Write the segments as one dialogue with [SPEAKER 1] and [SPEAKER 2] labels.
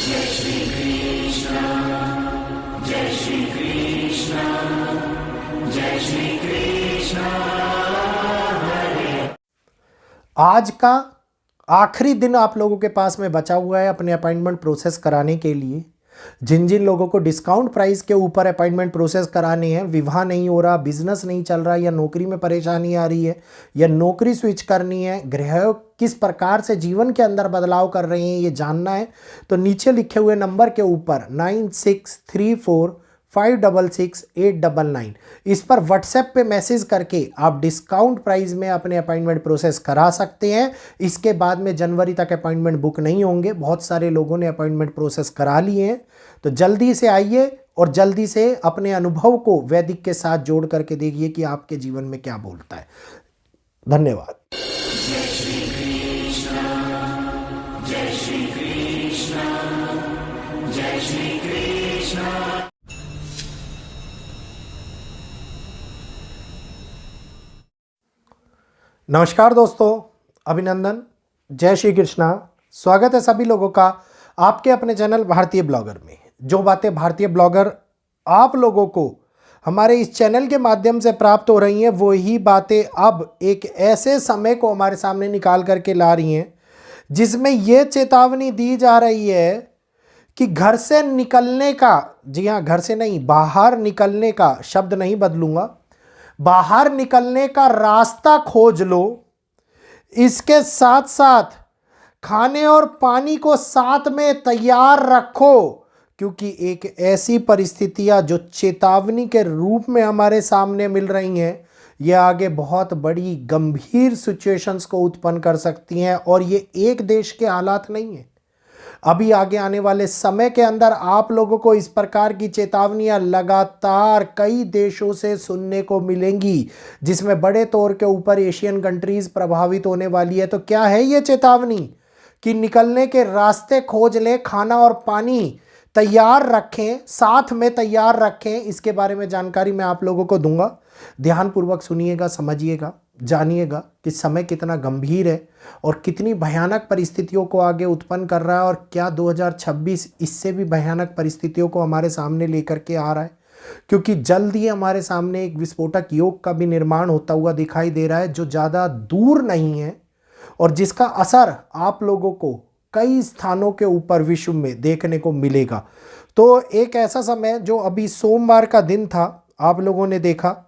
[SPEAKER 1] जय श्री कृष्ण, जय श्री कृष्ण, जय श्री कृष्ण।
[SPEAKER 2] आज का आखिरी दिन आप लोगों के पास में बचा हुआ है अपने अपॉइंटमेंट प्रोसेस कराने के लिए। जिन जिन लोगों को डिस्काउंट प्राइस के ऊपर अपॉइंटमेंट प्रोसेस कराने हैं, विवाह नहीं हो रहा, बिजनेस नहीं चल रहा, या नौकरी में परेशानी आ रही है, या नौकरी स्विच करनी है, गृह किस प्रकार से जीवन के अंदर बदलाव कर रहे हैं ये जानना है, तो नीचे लिखे हुए नंबर के ऊपर 9634566899 इस पर व्हाट्सएप पे मैसेज करके आप डिस्काउंट प्राइस में अपने अपॉइंटमेंट प्रोसेस करा सकते हैं। इसके बाद में जनवरी तक अपॉइंटमेंट बुक नहीं होंगे। बहुत सारे लोगों ने अपॉइंटमेंट प्रोसेस करा लिए हैं, तो जल्दी से आइए और जल्दी से अपने अनुभव को वैदिक के साथ जोड़ करके देखिए कि आपके जीवन में क्या बोलता है। धन्यवाद।
[SPEAKER 1] जय श्री कृष्ण, जय श्री कृष्ण, जय श्री कृष्ण।
[SPEAKER 2] नमस्कार दोस्तों, अभिनंदन, जय श्री कृष्णा। स्वागत है सभी लोगों का आपके अपने चैनल भारतीय ब्लॉगर में। जो बातें भारतीय ब्लॉगर आप लोगों को हमारे इस चैनल के माध्यम से प्राप्त हो रही हैं, वही बातें अब एक ऐसे समय को हमारे सामने निकाल करके ला रही हैं जिसमें यह चेतावनी दी जा रही है कि घर से निकलने का, जी हाँ, घर से नहीं, बाहर निकलने का, शब्द नहीं बदलूंगा, बाहर निकलने का रास्ता खोज लो। इसके साथ साथ खाने और पानी को साथ में तैयार रखो, क्योंकि एक ऐसी परिस्थितियां जो चेतावनी के रूप में हमारे सामने मिल रही हैं, ये आगे बहुत बड़ी गंभीर सिचुएशंस को उत्पन्न कर सकती हैं। और ये एक देश के हालात नहीं है, अभी आगे आने वाले समय के अंदर आप लोगों को इस प्रकार की चेतावनियां लगातार कई देशों से सुनने को मिलेंगी, जिसमें बड़े तौर के ऊपर एशियन कंट्रीज प्रभावित होने वाली है। तो क्या है ये चेतावनी कि निकलने के रास्ते खोज लें, खाना और पानी तैयार रखें, साथ में तैयार रखें। इसके बारे में जानकारी मैं आप लोगों को दूंगा। ध्यानपूर्वक सुनिएगा, समझिएगा, जानिएगा कि समय कितना गंभीर है और कितनी भयानक परिस्थितियों को आगे उत्पन्न कर रहा है, और क्या 2026 इससे भी भयानक परिस्थितियों को हमारे सामने लेकर के आ रहा है। क्योंकि जल्द ही हमारे सामने एक विस्फोटक योग का भी निर्माण होता हुआ दिखाई दे रहा है, जो ज़्यादा दूर नहीं है और जिसका असर आप लोगों को कई स्थानों के ऊपर विश्व में देखने को मिलेगा। तो एक ऐसा समय जो अभी सोमवार का दिन था, आप लोगों ने देखा,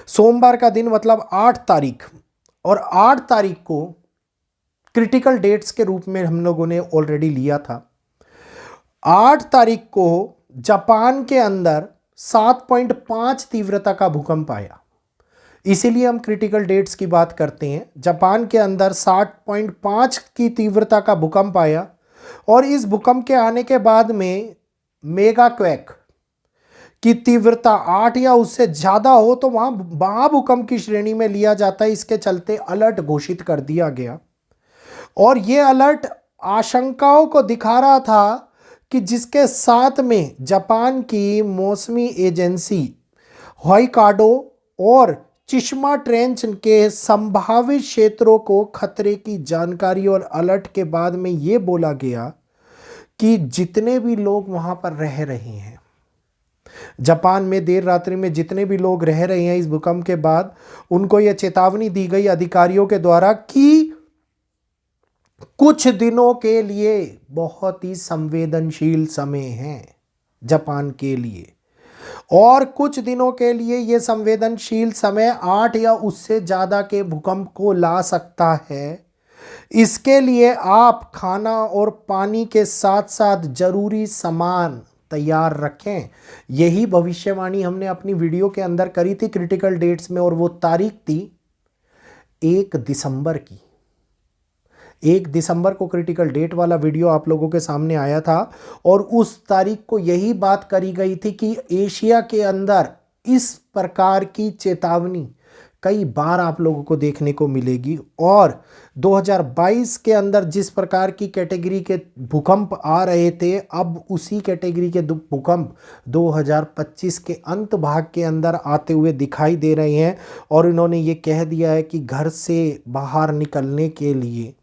[SPEAKER 2] सोमवार का दिन मतलब 8 तारीख, और 8 तारीख को क्रिटिकल डेट्स के रूप में हम लोगों ने ऑलरेडी लिया था। 8 तारीख को जापान के अंदर 7.5 तीव्रता का भूकंप आया, इसीलिए हम क्रिटिकल डेट्स की बात करते हैं। जापान के अंदर 7.5 की तीव्रता का भूकंप आया, और इस भूकंप के आने के बाद में मेगा क्वेक की तीव्रता 8 या उससे ज़्यादा हो तो वहाँ महाभूकंप की श्रेणी में लिया जाता है। इसके चलते अलर्ट घोषित कर दिया गया, और ये अलर्ट आशंकाओं को दिखा रहा था कि जिसके साथ में जापान की मौसमी एजेंसी होइकाडो और चिश्मा ट्रेंच के संभावित क्षेत्रों को खतरे की जानकारी और अलर्ट के बाद में ये बोला गया कि जितने भी लोग वहाँ पर रह रहे हैं, जापान में देर रात्रि में जितने भी लोग रह रहे हैं इस भूकंप के बाद, उनको यह चेतावनी दी गई अधिकारियों के द्वारा कि कुछ दिनों के लिए बहुत ही संवेदनशील समय है जापान के लिए, और कुछ दिनों के लिए यह संवेदनशील समय 8 या उससे ज़्यादा के भूकंप को ला सकता है। इसके लिए आप खाना और पानी के साथ साथ जरूरी सामान तैयार रखें। यही भविष्यवाणी हमने अपनी वीडियो के अंदर करी थी क्रिटिकल डेट्स में, और वो तारीख थी 1 दिसंबर की। 1 दिसंबर को क्रिटिकल डेट वाला वीडियो आप लोगों के सामने आया था, और उस तारीख को यही बात करी गई थी कि एशिया के अंदर इस प्रकार की चेतावनी कई बार आप लोगों को देखने को मिलेगी। और 2022 के अंदर जिस प्रकार की कैटेगरी के भूकंप आ रहे थे, अब उसी कैटेगरी के भूकंप 2025 के अंत भाग के अंदर आते हुए दिखाई दे रहे हैं। और इन्होंने ये कह दिया है कि घर से बाहर निकलने के लिए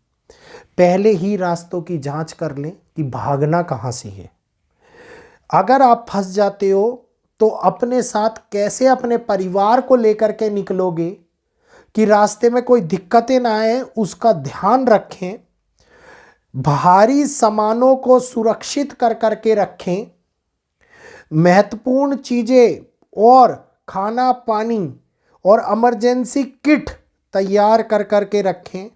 [SPEAKER 2] पहले ही रास्तों की जांच कर लें कि भागना कहाँ से है। अगर आप फंस जाते हो तो अपने साथ कैसे अपने परिवार को लेकर के निकलोगे कि रास्ते में कोई दिक्कतें ना आए, उसका ध्यान रखें। भारी सामानों को सुरक्षित कर करके रखें। महत्वपूर्ण चीज़ें और खाना पानी और इमरजेंसी किट तैयार कर करके रखें,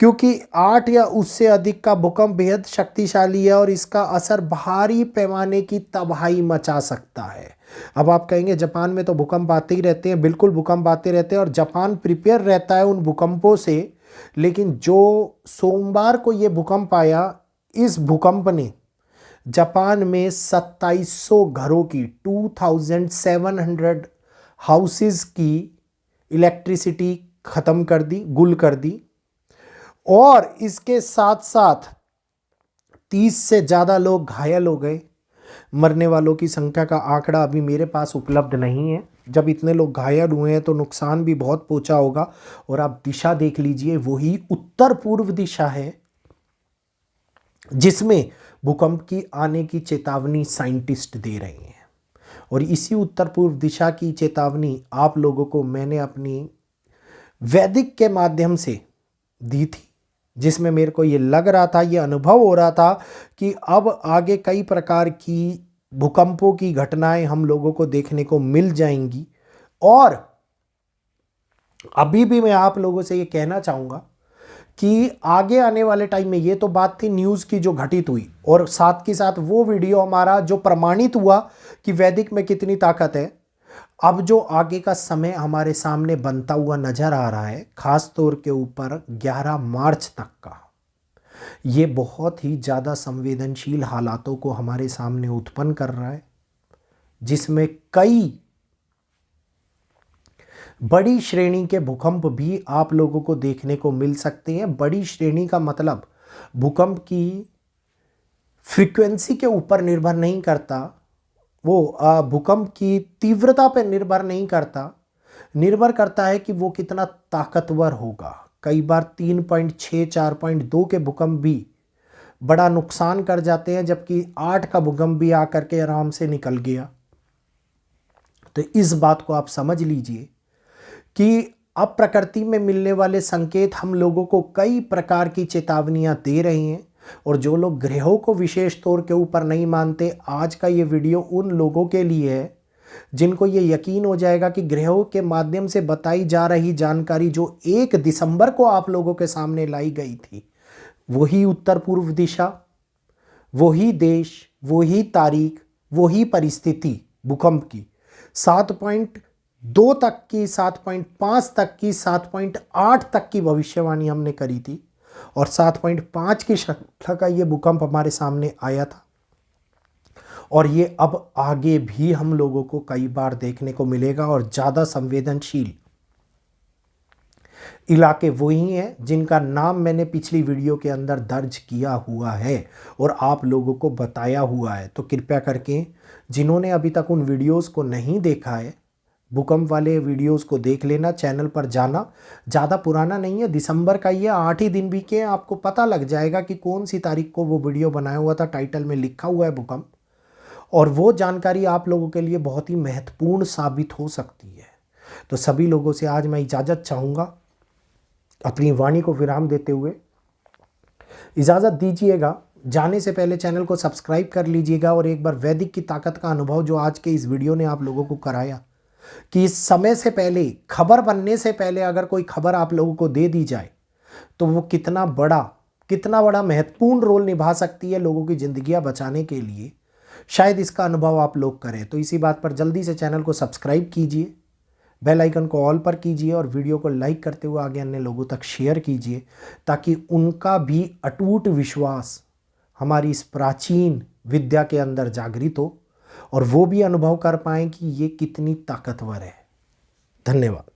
[SPEAKER 2] क्योंकि 8 या उससे अधिक का भूकंप बेहद शक्तिशाली है और इसका असर भारी पैमाने की तबाही मचा सकता है। अब आप कहेंगे जापान में तो भूकंप आते ही रहते हैं। बिल्कुल भूकंप आते रहते हैं और जापान प्रिपेयर रहता है उन भूकंपों से। लेकिन जो सोमवार को ये भूकंप आया, इस भूकंप ने जापान में 2700 घरों की 2700 हाउसेस की इलेक्ट्रिसिटी ख़त्म कर दी, गुल कर दी। और इसके साथ साथ 30 से ज़्यादा लोग घायल हो गए। मरने वालों की संख्या का आंकड़ा अभी मेरे पास उपलब्ध नहीं है। जब इतने लोग घायल हुए हैं तो नुकसान भी बहुत पहुंचा होगा। और आप दिशा देख लीजिए, वही उत्तर पूर्व दिशा है जिसमें भूकंप की आने की चेतावनी साइंटिस्ट दे रहे हैं। और इसी उत्तर पूर्व दिशा की चेतावनी आप लोगों को मैंने अपनी वैदिक के माध्यम से दी थी, जिसमें मेरे को ये लग रहा था, ये अनुभव हो रहा था कि अब आगे कई प्रकार की भूकंपों की घटनाएं हम लोगों को देखने को मिल जाएंगी। और अभी भी मैं आप लोगों से ये कहना चाहूँगा कि आगे आने वाले टाइम में, ये तो बात थी न्यूज़ की जो घटित हुई, और साथ के साथ वो वीडियो हमारा जो प्रमाणित हुआ कि वैदिक में कितनी ताकत है। अब जो आगे का समय हमारे सामने बनता हुआ नजर आ रहा है, खास तौर के ऊपर 11 मार्च तक का, ये बहुत ही ज़्यादा संवेदनशील हालातों को हमारे सामने उत्पन्न कर रहा है, जिसमें कई बड़ी श्रेणी के भूकंप भी आप लोगों को देखने को मिल सकते हैं। बड़ी श्रेणी का मतलब भूकंप की फ्रीक्वेंसी के ऊपर निर्भर नहीं करता, वो भूकंप की तीव्रता पर निर्भर नहीं करता, निर्भर करता है कि वो कितना ताकतवर होगा। कई बार 3.6 4.2 के भूकंप भी बड़ा नुकसान कर जाते हैं, जबकि 8 का भूकंप भी आकर के आराम से निकल गया। तो इस बात को आप समझ लीजिए कि अब प्रकृति में मिलने वाले संकेत हम लोगों को कई प्रकार की चेतावनियां दे रहे हैं। और जो लोग ग्रहों को विशेष तौर के ऊपर नहीं मानते, आज का ये वीडियो उन लोगों के लिए है जिनको ये यकीन हो जाएगा कि ग्रहों के माध्यम से बताई जा रही जानकारी जो 1 दिसंबर को आप लोगों के सामने लाई गई थी, वही उत्तर पूर्व दिशा, वही देश, वही तारीख, वही परिस्थिति भूकंप की 7.2 तक की, 7.5 तक की, 7.8 तक की भविष्यवाणी हमने करी थी। और 7.5 की श्रृंखला का ये भूकंप हमारे सामने आया था। और ये अब आगे भी हम लोगों को कई बार देखने को मिलेगा। और ज़्यादा संवेदनशील इलाके वही हैं जिनका नाम मैंने पिछली वीडियो के अंदर दर्ज किया हुआ है और आप लोगों को बताया हुआ है। तो कृपया करके जिन्होंने अभी तक उन वीडियोस को नहीं देखा है, भूकंप वाले वीडियोस को देख लेना। चैनल पर जाना, ज़्यादा पुराना नहीं है, दिसंबर का ही है, 8 ही दिन भी के, आपको पता लग जाएगा कि कौन सी तारीख को वो वीडियो बनाया हुआ था। टाइटल में लिखा हुआ है भूकंप, और वो जानकारी आप लोगों के लिए बहुत ही महत्वपूर्ण साबित हो सकती है। तो सभी लोगों से आज मैं इजाज़त चाहूँगा, अपनी वाणी को विराम देते हुए इजाज़त दीजिएगा। जाने से पहले चैनल को सब्सक्राइब कर लीजिएगा और एक बार वैदिक की ताकत का अनुभव जो आज के इस वीडियो ने आप लोगों को कराया कि इस समय से पहले, खबर बनने से पहले अगर कोई खबर आप लोगों को दे दी जाए तो वो कितना बड़ा महत्वपूर्ण रोल निभा सकती है लोगों की ज़िंदगियां बचाने के लिए। शायद इसका अनुभव आप लोग करें। तो इसी बात पर जल्दी से चैनल को सब्सक्राइब कीजिए, बेल आइकन को ऑल पर कीजिए और वीडियो को लाइक करते हुए आगे अन्य लोगों तक शेयर कीजिए, ताकि उनका भी अटूट विश्वास हमारी इस प्राचीन विद्या के अंदर जागृत हो और वो भी अनुभव कर पाएं कि ये कितनी ताकतवर है। धन्यवाद।